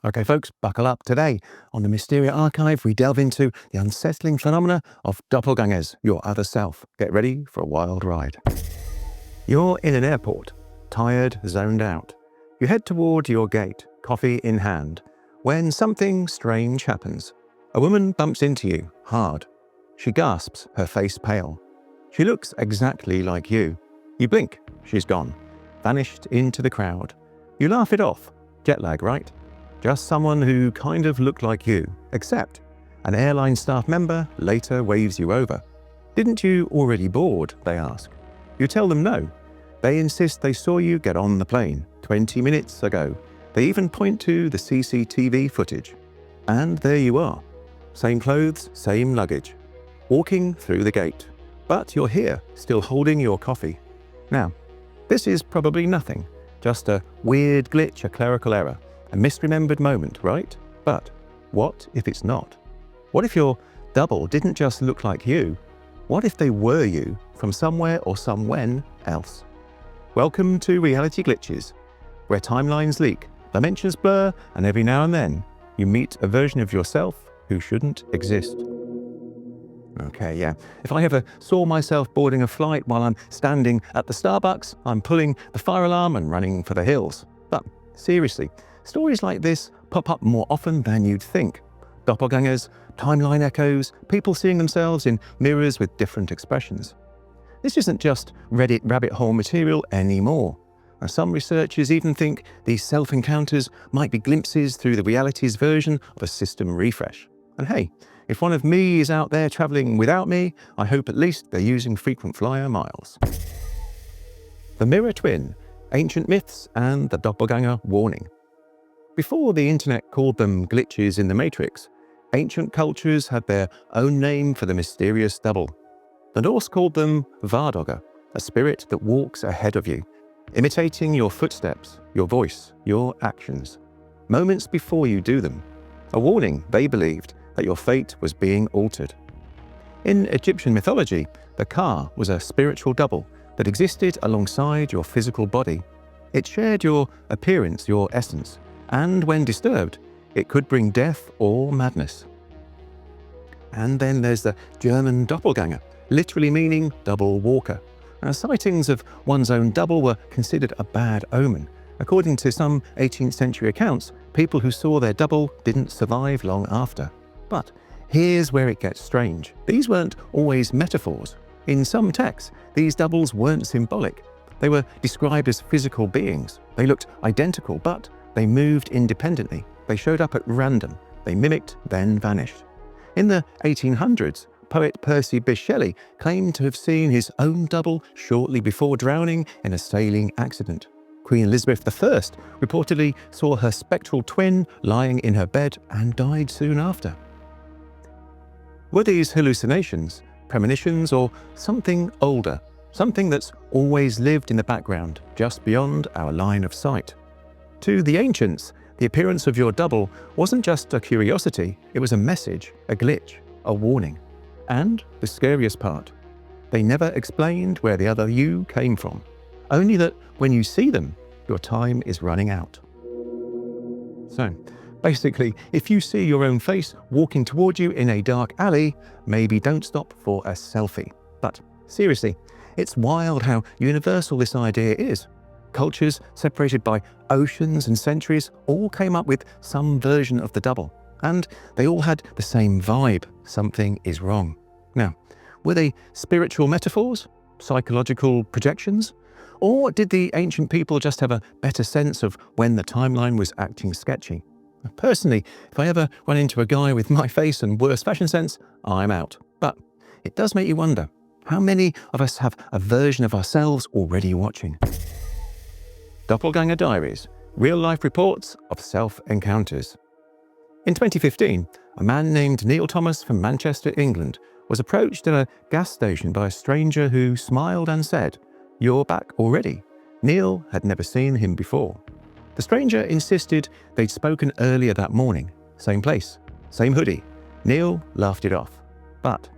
Okay, folks, buckle up. Today on the Mysteria Archive, we delve into the unsettling phenomena of doppelgangers, your other self. Get ready for a wild ride. You're in an airport, tired, zoned out. You head toward your gate, coffee in hand, when something strange happens. A woman bumps into you, hard. She gasps, her face pale. She looks exactly like you. You blink, she's gone, vanished into the crowd. You laugh it off. Jet lag, right? Just someone who kind of looked like you, except an airline staff member later waves you over. Didn't you already board, they ask. You tell them no. They insist they saw you get on the plane 20 minutes ago. They even point to the CCTV footage. And there you are. Same clothes, same luggage. Walking through the gate. But you're here, still holding your coffee. Now, this is probably nothing. Just a weird glitch, a clerical error. A misremembered moment, right? But what if it's not? What if your double didn't just look like you? What if they were you from somewhere or somewhen else? Welcome to Reality Glitches, where timelines leak, dimensions blur, and every now and then you meet a version of yourself who shouldn't exist. Okay, yeah. If I ever saw myself boarding a flight while I'm standing at the Starbucks, I'm pulling the fire alarm and running for the hills. But seriously, stories like this pop up more often than you'd think. Doppelgangers, timeline echoes, people seeing themselves in mirrors with different expressions. This isn't just Reddit rabbit hole material anymore. Some researchers even think these self-encounters might be glimpses through the reality's version of a system refresh. And hey, if one of me is out there traveling without me, I hope at least they're using frequent flyer miles. The Mirror Twin, Ancient Myths and the Doppelganger Warning. Before the internet called them glitches in the Matrix, ancient cultures had their own name for the mysterious double. The Norse called them Vardogger, a spirit that walks ahead of you, imitating your footsteps, your voice, your actions, moments before you do them. A warning, they believed, that your fate was being altered. In Egyptian mythology, the Ka was a spiritual double that existed alongside your physical body. It shared your appearance, your essence, and when disturbed, it could bring death or madness. And then there's the German Doppelganger, literally meaning double walker. Sightings of one's own double were considered a bad omen. According to some 18th century accounts, people who saw their double didn't survive long after. But here's where it gets strange. These weren't always metaphors. In some texts, these doubles weren't symbolic. They were described as physical beings. They looked identical, but they moved independently. They showed up at random. They mimicked, then vanished. In the 1800s, poet Percy Bysshe Shelley claimed to have seen his own double shortly before drowning in a sailing accident. Queen Elizabeth I reportedly saw her spectral twin lying in her bed and died soon after. Were these hallucinations, premonitions, or something older, something that's always lived in the background, just beyond our line of sight? To the ancients, the appearance of your double wasn't just a curiosity, it was a message, a glitch, a warning. And the scariest part, they never explained where the other you came from, only that when you see them, your time is running out. So, basically, if you see your own face walking toward you in a dark alley, maybe don't stop for a selfie. But seriously, it's wild how universal this idea is. Cultures separated by oceans and centuries all came up with some version of the double. And they all had the same vibe. Something is wrong. Now, were they spiritual metaphors? Psychological projections? Or did the ancient people just have a better sense of when the timeline was acting sketchy? Personally, if I ever run into a guy with my face and worse fashion sense, I'm out. But it does make you wonder, how many of us have a version of ourselves already watching? Doppelganger Diaries, real-life reports of self-encounters. In 2015, a man named Neil Thomas from Manchester, England, was approached at a gas station by a stranger who smiled and said, "You're back already." Neil had never seen him before. The stranger insisted they'd spoken earlier that morning. Same place, same hoodie. Neil laughed it off. But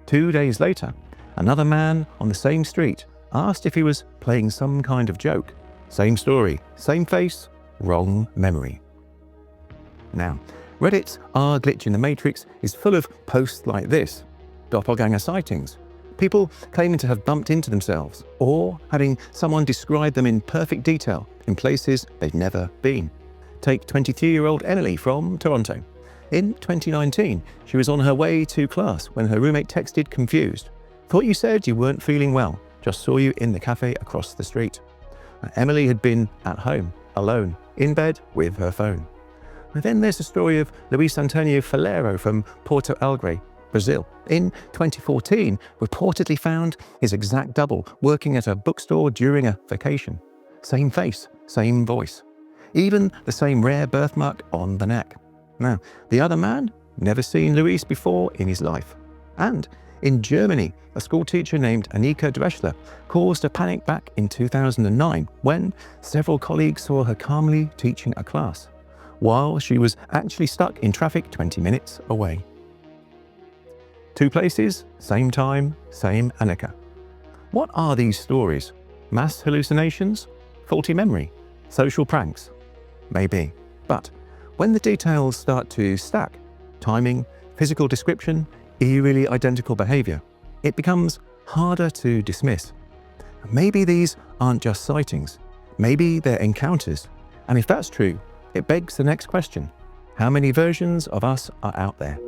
2 days later, another man on the same street asked if he was playing some kind of joke. Same story, same face, wrong memory. Now, Reddit's "R glitch in the Matrix" is full of posts like this: doppelganger sightings, people claiming to have bumped into themselves, or having someone describe them in perfect detail in places they've never been. Take 23-year-old Emily from Toronto. In 2019, she was on her way to class when her roommate texted confused, "Thought you said you weren't feeling well, just saw you in the cafe across the street." Emily had been at home, alone, in bed with her phone. And then there's the story of Luis Antonio Falero from Porto Alegre, Brazil. In 2014, reportedly found his exact double working at a bookstore during a vacation. Same face, same voice. Even the same rare birthmark on the neck. Now, the other man, never seen Luis before in his life. And in Germany, a schoolteacher named Annika Dreschler caused a panic back in 2009 when several colleagues saw her calmly teaching a class, while she was actually stuck in traffic 20 minutes away. Two places, same time, same Annika. What are these stories? Mass hallucinations? Faulty memory? Social pranks? Maybe. But when the details start to stack, timing, physical description, eerily identical behavior, it becomes harder to dismiss. Maybe these aren't just sightings. Maybe they're encounters. And if that's true, it begs the next question: how many versions of us are out there?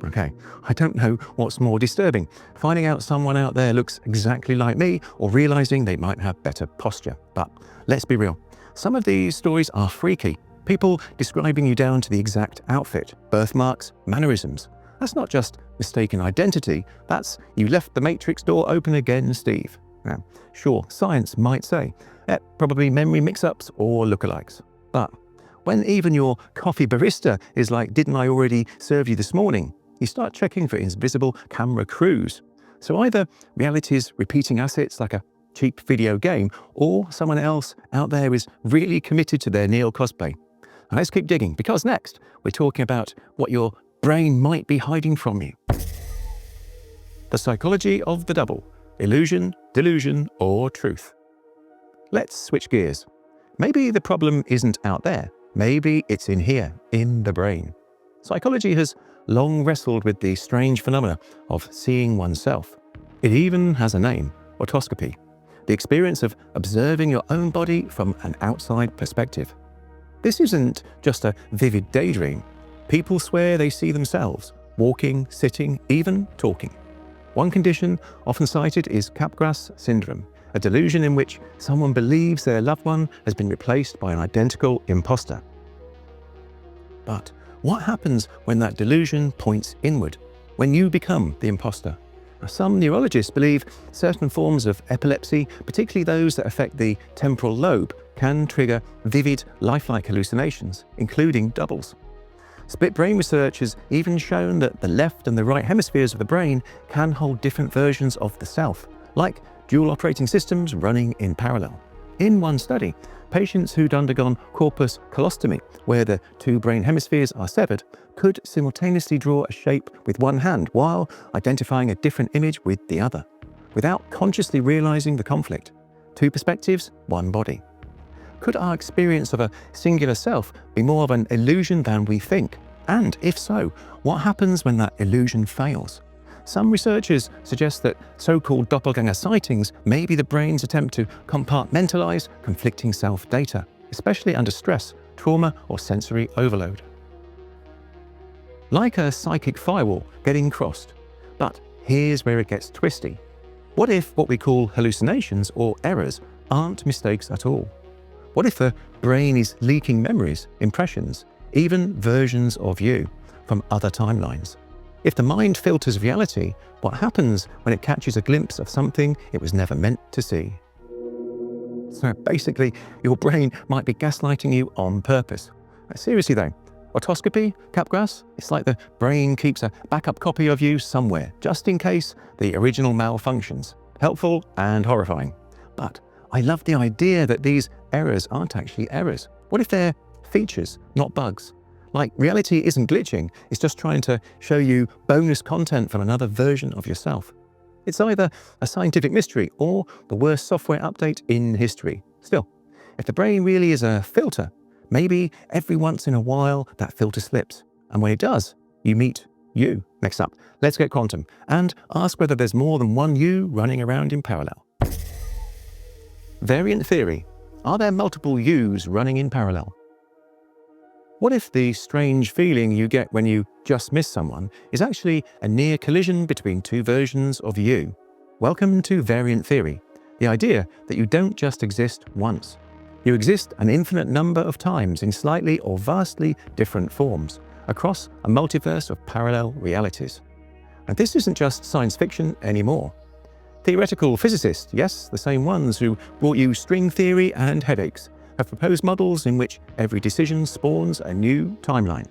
Okay, I don't know what's more disturbing, finding out someone out there looks exactly like me or realizing they might have better posture. But let's be real, some of these stories are freaky. People describing you down to the exact outfit, birthmarks, mannerisms. That's not just mistaken identity, that's "you left the Matrix door open again, Steve." Now, sure, science might say, probably memory mix-ups or lookalikes. But when even your coffee barista is like, "Didn't I already serve you this morning?" you start checking for invisible camera crews. So either reality's repeating assets like a cheap video game, or someone else out there is really committed to their Neo cosplay. Now let's keep digging, because next we're talking about what your brain might be hiding from you. The psychology of the double: illusion, delusion, or truth. Let's switch gears. Maybe the problem isn't out there. Maybe it's in here, in the brain. Psychology has long wrestled with the strange phenomena of seeing oneself. It even has a name: autoscopy, the experience of observing your own body from an outside perspective. This isn't just a vivid daydream. People swear they see themselves, walking, sitting, even talking. One condition often cited is Capgras syndrome, a delusion in which someone believes their loved one has been replaced by an identical imposter. But what happens when that delusion points inward, when you become the imposter? Some neurologists believe certain forms of epilepsy, particularly those that affect the temporal lobe, can trigger vivid, lifelike hallucinations, including doubles. Split brain research has even shown that the left and the right hemispheres of the brain can hold different versions of the self, like dual operating systems running in parallel. In one study, patients who'd undergone corpus callostomy, where the two brain hemispheres are severed, could simultaneously draw a shape with one hand while identifying a different image with the other, without consciously realizing the conflict. Two perspectives, one body. Could our experience of a singular self be more of an illusion than we think? And if so, what happens when that illusion fails? Some researchers suggest that so-called doppelganger sightings may be the brain's attempt to compartmentalize conflicting self-data, especially under stress, trauma, or sensory overload. Like a psychic firewall getting crossed. But here's where it gets twisty. What if what we call hallucinations or errors aren't mistakes at all? What if the brain is leaking memories, impressions, even versions of you from other timelines? If the mind filters reality, what happens when it catches a glimpse of something it was never meant to see? So basically, your brain might be gaslighting you on purpose. Seriously though, autoscopy, Capgras, it's like the brain keeps a backup copy of you somewhere, just in case the original malfunctions. Helpful and horrifying. But I love the idea that these errors aren't actually errors. What if they're features, not bugs? Like reality isn't glitching, it's just trying to show you bonus content from another version of yourself. It's either a scientific mystery or the worst software update in history. Still, if the brain really is a filter, Maybe every once in a while that filter slips, and when it does, you meet you. Next up, let's get quantum and ask whether there's more than one you running around in parallel. Variant theory. Are there multiple yous running in parallel? What if the strange feeling you get when you just miss someone is actually a near collision between two versions of you? Welcome to variant theory, the idea that you don't just exist once. You exist an infinite number of times in slightly or vastly different forms, across a multiverse of parallel realities. And this isn't just science fiction anymore. Theoretical physicists, yes, the same ones who brought you string theory and headaches, have proposed models in which every decision spawns a new timeline.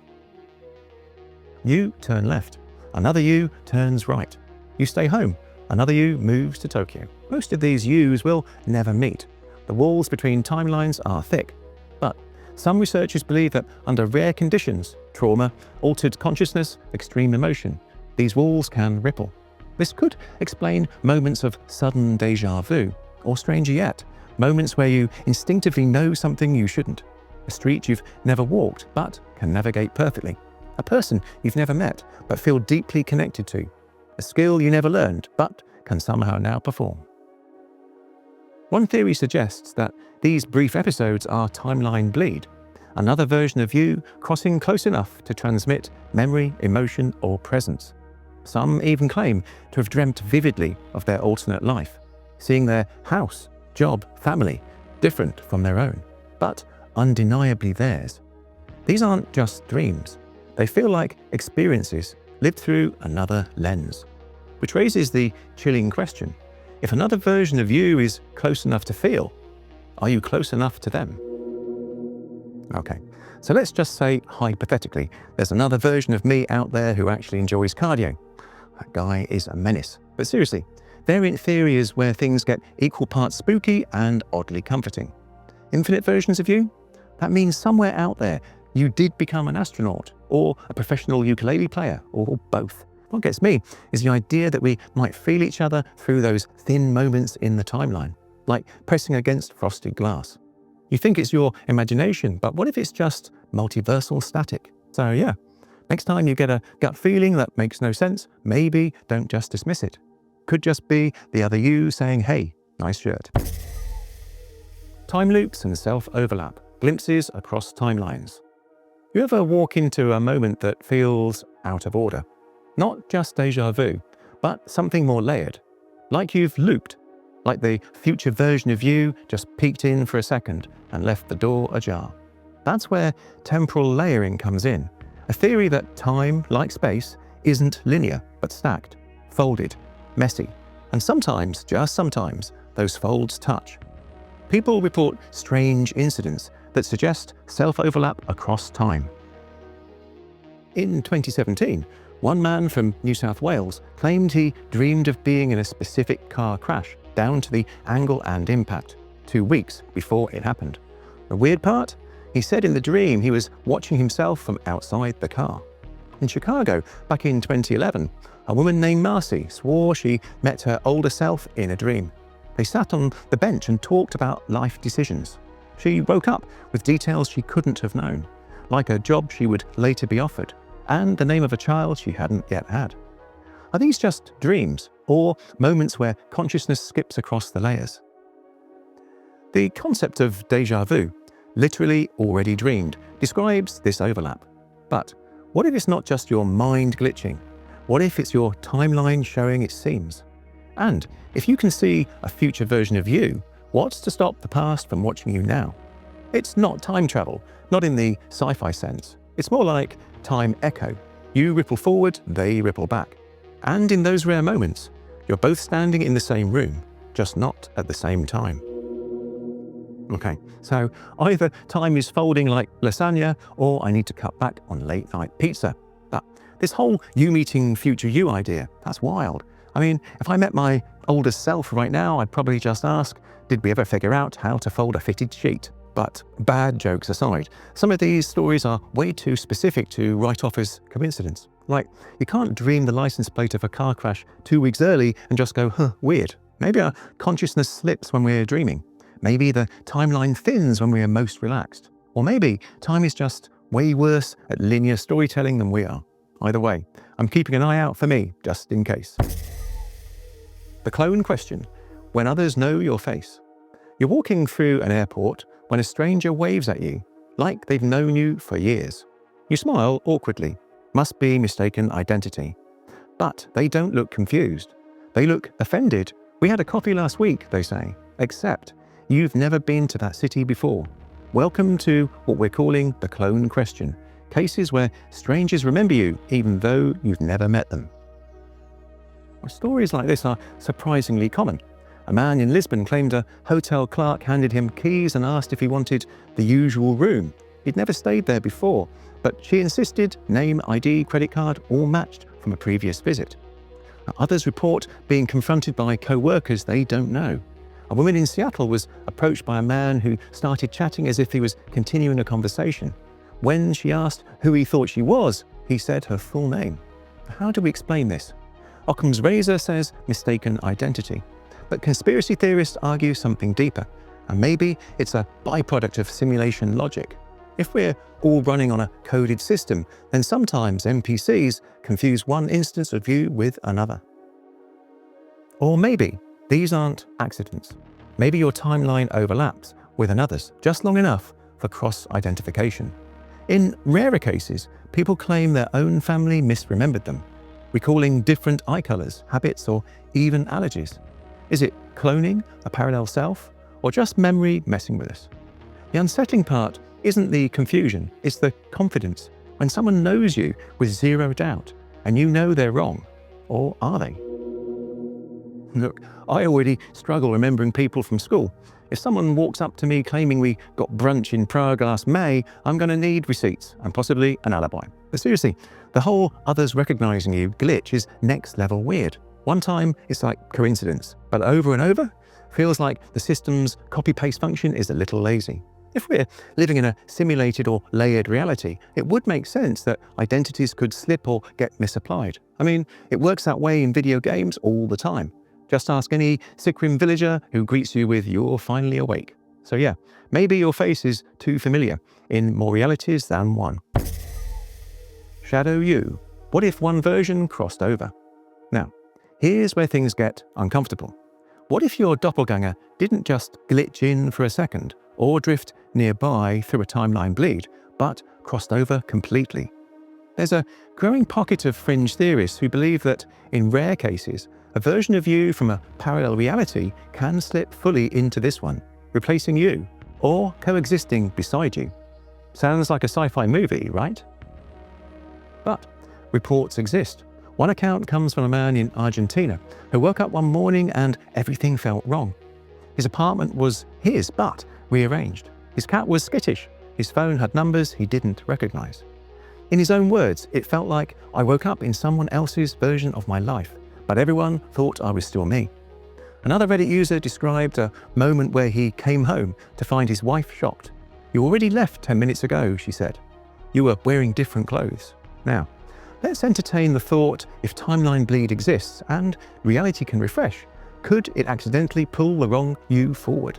You turn left, another you turns right. You stay home, another you moves to Tokyo. Most of these yous will never meet. The walls between timelines are thick, but some researchers believe that under rare conditions, trauma, altered consciousness, extreme emotion, these walls can ripple. This could explain moments of sudden déjà vu, or stranger yet, moments where you instinctively know something you shouldn't. A street you've never walked, but can navigate perfectly. A person you've never met, but feel deeply connected to. A skill you never learned, but can somehow now perform. One theory suggests that these brief episodes are timeline bleed, another version of you crossing close enough to transmit memory, emotion, or presence. Some even claim to have dreamt vividly of their alternate life, seeing their house, job, family different from their own, but undeniably theirs. These aren't just dreams. They feel like experiences lived through another lens, which raises the chilling question: if another version of you is close enough to feel, are you close enough to them? Okay, so let's just say hypothetically, there's another version of me out there who actually enjoys cardio. That guy is a menace. But seriously, variant theory is where things get equal parts spooky and oddly comforting. Infinite versions of you? That means somewhere out there you did become an astronaut, or a professional ukulele player, or both. What gets me is the idea that we might feel each other through those thin moments in the timeline, like pressing against frosted glass. You think it's your imagination, but what if it's just multiversal static? So yeah, next time you get a gut feeling that makes no sense, maybe don't just dismiss it. Could just be the other you saying, hey, nice shirt. Time loops and self-overlap, glimpses across timelines. You ever walk into a moment that feels out of order? Not just déjà vu, but something more layered. Like you've looped, like the future version of you just peeked in for a second and left the door ajar. That's where temporal layering comes in, a theory that time, like space, isn't linear, but stacked, folded, messy, and sometimes, just sometimes, those folds touch. People report strange incidents that suggest self-overlap across time. In 2017, one man from New South Wales claimed he dreamed of being in a specific car crash, down to the angle and impact, 2 weeks before it happened. The weird part? He said in the dream he was watching himself from outside the car. In Chicago, back in 2011, a woman named Marcy swore she met her older self in a dream. They sat on the bench and talked about life decisions. She woke up with details she couldn't have known, like a job she would later be offered, and the name of a child she hadn't yet had. Are these just dreams, or moments where consciousness skips across the layers? The concept of déjà vu, literally already dreamed, describes this overlap. But what if it's not just your mind glitching? What if it's your timeline showing its seams? And if you can see a future version of you, what's to stop the past from watching you now? It's not time travel, not in the sci-fi sense. It's more like time echo. You ripple forward, they ripple back. And in those rare moments, you're both standing in the same room, just not at the same time. Okay, so either time is folding like lasagna, or I need to cut back on late night pizza. But this whole you meeting future you idea, that's wild. I mean, if I met my older self right now, I'd probably just ask, did we ever figure out how to fold a fitted sheet? But bad jokes aside, some of these stories are way too specific to write off as coincidence. Like, you can't dream the license plate of a car crash 2 weeks early and just go, huh, weird. Maybe our consciousness slips when we're dreaming. Maybe the timeline thins when we are most relaxed. Or maybe time is just way worse at linear storytelling than we are. Either way, I'm keeping an eye out for me, just in case. The clone question: when others know your face. You're walking through an airport when a stranger waves at you, like they've known you for years. You smile awkwardly. Must be mistaken identity. But they don't look confused. They look offended. We had a coffee last week, they say. Except you've never been to that city before. Welcome to what we're calling the clone question. Cases where strangers remember you even though you've never met them. Stories like this are surprisingly common. A man in Lisbon claimed a hotel clerk handed him keys and asked if he wanted the usual room. He'd never stayed there before, but she insisted name, ID, credit card all matched from a previous visit. Others report being confronted by co-workers they don't know. A woman in Seattle was approached by a man who started chatting as if he was continuing a conversation. When she asked who he thought she was, he said her full name. How do we explain this? Occam's razor says mistaken identity. But conspiracy theorists argue something deeper, and maybe it's a byproduct of simulation logic. If we're all running on a coded system, then sometimes NPCs confuse one instance of you with another. Or maybe these aren't accidents. Maybe your timeline overlaps with another's just long enough for cross-identification. In rarer cases, people claim their own family misremembered them, recalling different eye colors, habits, or even allergies. Is it cloning, a parallel self, or just memory messing with us? The unsettling part isn't the confusion, it's the confidence. When someone knows you with zero doubt, and you know they're wrong, or are they? Look, I already struggle remembering people from school. If someone walks up to me claiming we got brunch in Prague last May, I'm going to need receipts and possibly an alibi. But seriously, the whole others recognizing you glitch is next level weird. One time it's like coincidence, but over and over feels like the system's copy-paste function is a little lazy. If we're living in a simulated or layered reality, it would make sense that identities could slip or get misapplied. I mean, it works that way in video games all the time. Just ask any Sikrim villager who greets you with "you're finally awake." So yeah, maybe your face is too familiar in more realities than one. Shadow you. What if one version crossed over? Now, here's where things get uncomfortable. What if your doppelganger didn't just glitch in for a second or drift nearby through a timeline bleed, but crossed over completely? There's a growing pocket of fringe theorists who believe that, in rare cases, a version of you from a parallel reality can slip fully into this one, replacing you or coexisting beside you. Sounds like a sci-fi movie, right? But reports exist. One account comes from a man in Argentina who woke up one morning and everything felt wrong. His apartment was his, but rearranged. His cat was skittish. His phone had numbers he didn't recognize. In his own words, it felt like I woke up in someone else's version of my life, but everyone thought I was still me. Another Reddit user described a moment where he came home to find his wife shocked. "You already left 10 minutes ago," she said. "You were wearing different clothes." Now, let's entertain the thought, if timeline bleed exists and reality can refresh, could it accidentally pull the wrong you forward?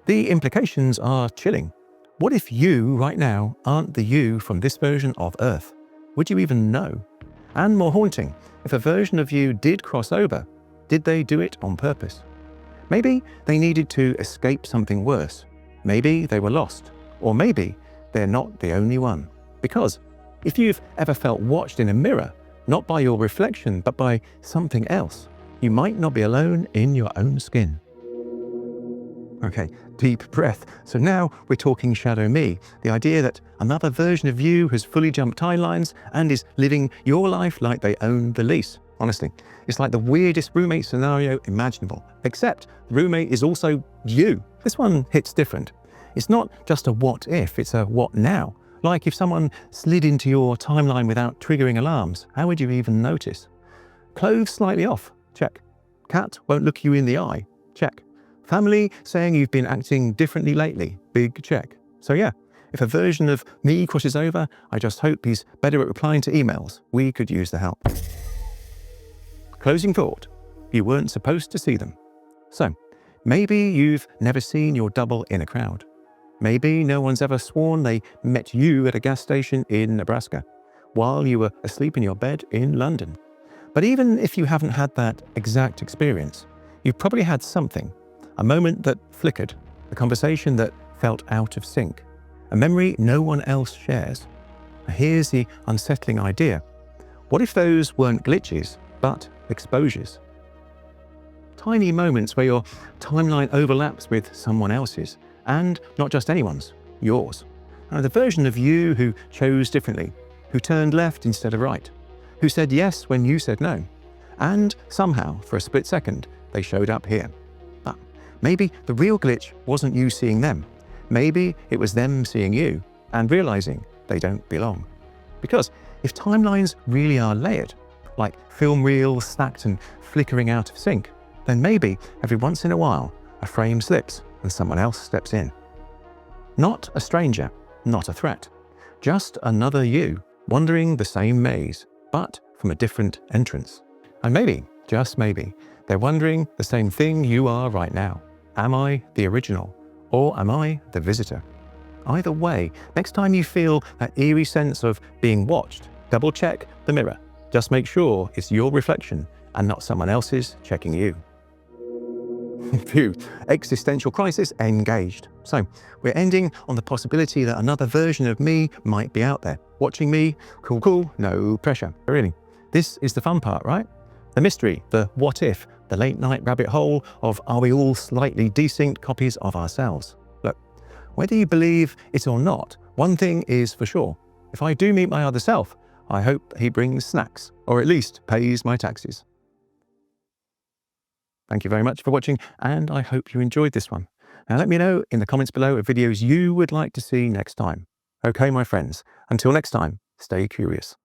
The implications are chilling. What if you, right now, aren't the you from this version of Earth? Would you even know? And more haunting, if a version of you did cross over, did they do it on purpose? Maybe they needed to escape something worse. Maybe they were lost. Or maybe they're not the only one. Because if you've ever felt watched in a mirror, not by your reflection, but by something else, you might not be alone in your own skin. Okay, deep breath. So now we're talking shadow me, the idea that another version of you has fully jumped timelines and is living your life like they own the lease. Honestly, it's like the weirdest roommate scenario imaginable, except the roommate is also you. This one hits different. It's not just a what if, it's a what now. Like if someone slid into your timeline without triggering alarms, how would you even notice? Clothes slightly off, check. Cat won't look you in the eye, check. Family saying you've been acting differently lately, big check. So yeah, if a version of me crosses over, I just hope he's better at replying to emails. We could use the help. Closing thought, you weren't supposed to see them. So maybe you've never seen your double in a crowd. Maybe no one's ever sworn they met you at a gas station in Nebraska while you were asleep in your bed in London. But even if you haven't had that exact experience, you've probably had something, a moment that flickered, a conversation that felt out of sync, a memory no one else shares. Here's the unsettling idea. What if those weren't glitches, but exposures? Tiny moments where your timeline overlaps with someone else's, and not just anyone's, yours. The version of you who chose differently, who turned left instead of right, who said yes when you said no, and somehow, for a split second, they showed up here. But maybe the real glitch wasn't you seeing them. Maybe it was them seeing you and realizing they don't belong. Because if timelines really are layered, like film reels stacked and flickering out of sync, then maybe every once in a while a frame slips and someone else steps in. Not a stranger, not a threat, just another you wandering the same maze, but from a different entrance. And maybe, just maybe, they're wondering the same thing you are right now. Am I the original, or am I the visitor? Either way, next time you feel that eerie sense of being watched, double check the mirror. Just make sure it's your reflection and not someone else's checking you. Phew, existential crisis engaged. So we're ending on the possibility that another version of me might be out there, watching me. Cool, no pressure. Really, this is the fun part, right? The mystery, the what if, the late night rabbit hole of are we all slightly distinct copies of ourselves? Look, whether you believe it or not, one thing is for sure. If I do meet my other self, I hope he brings snacks, or at least pays my taxes. Thank you very much for watching, and I hope you enjoyed this one. Now let me know in the comments below of videos you would like to see next time. Okay, my friends, until next time, stay curious.